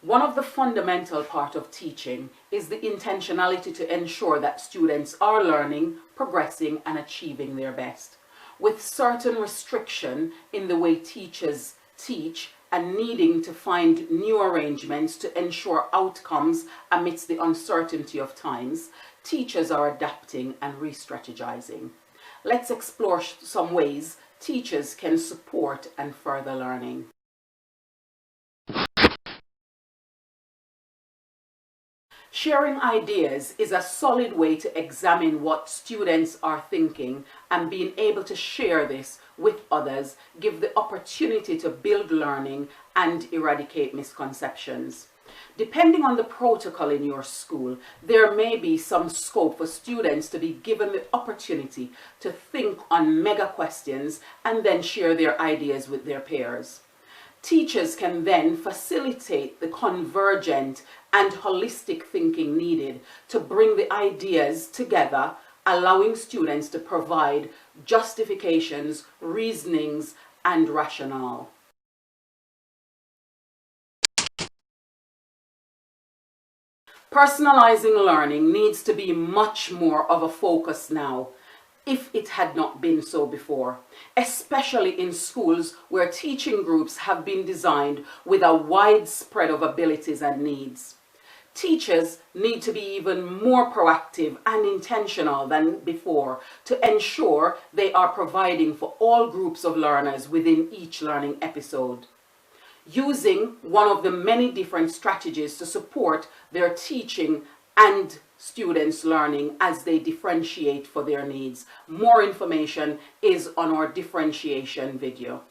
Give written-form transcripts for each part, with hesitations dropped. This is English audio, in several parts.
One of the fundamental part of teaching is the intentionality to ensure that students are learning, progressing, and achieving their best, with certain restriction in the way teachers teach and needing to find new arrangements to ensure outcomes amidst the uncertainty of times. Teachers are adapting and re-strategizing. Let's explore some ways teachers can support and further learning. Sharing ideas is a solid way to examine what students are thinking, and being able to share this with others give the opportunity to build learning and eradicate misconceptions. Depending on the protocol in your school, there may be some scope for students to be given the opportunity to think on mega questions and then share their ideas with their peers. Teachers can then facilitate the convergent and holistic thinking needed to bring the ideas together, allowing students to provide justifications, reasonings, and rationale. Personalizing learning needs to be much more of a focus now, if it had not been so before, especially in schools where teaching groups have been designed with a wide spread of abilities and needs. Teachers need to be even more proactive and intentional than before to ensure they are providing for all groups of learners within each learning episode, using one of the many different strategies to support their teaching and students' learning as they differentiate for their needs. More information is on our differentiation video.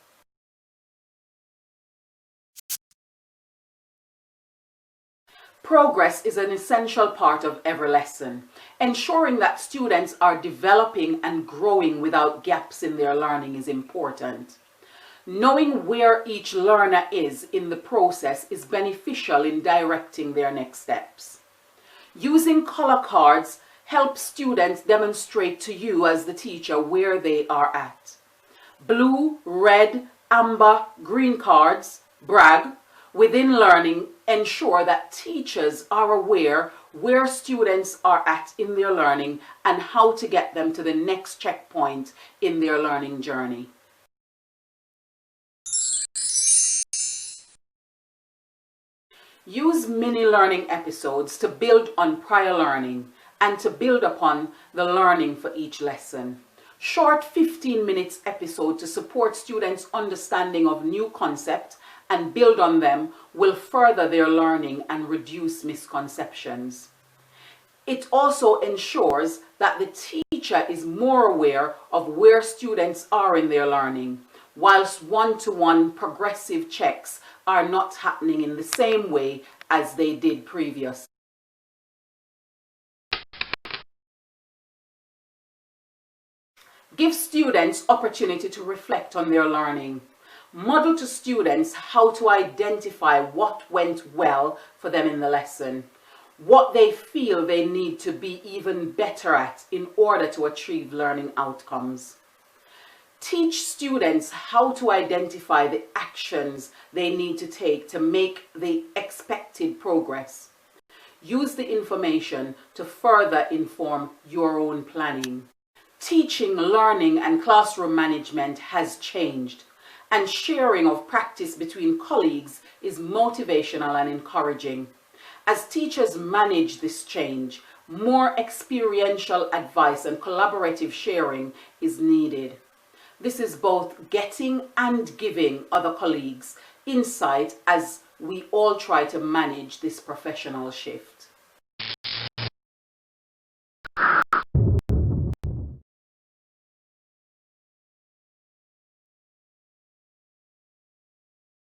Progress is an essential part of every lesson. Ensuring that students are developing and growing without gaps in their learning is important. Knowing where each learner is in the process is beneficial in directing their next steps. Using color cards helps students demonstrate to you as the teacher where they are at. Blue, red, amber, green cards, brag, within learning ensure that teachers are aware where students are at in their learning and how to get them to the next checkpoint in their learning journey. Use mini learning episodes to build on prior learning and to build upon the learning for each lesson. Short 15 minutes episode to support students' understanding of new concepts and build on them will further their learning and reduce misconceptions. It also ensures that the teacher is more aware of where students are in their learning, whilst one-to-one progressive checks are not happening in the same way as they did previously. Give students opportunity to reflect on their learning. Model to students how to identify what went well for them in the lesson, what they feel they need to be even better at in order to achieve learning outcomes. Teach students how to identify the actions they need to take to make the expected progress. Use the information to further inform your own planning. Teaching, learning, and classroom management has changed, and sharing of practice between colleagues is motivational and encouraging. As teachers manage this change, more experiential advice and collaborative sharing is needed. This is both getting and giving other colleagues insight as we all try to manage this professional shift.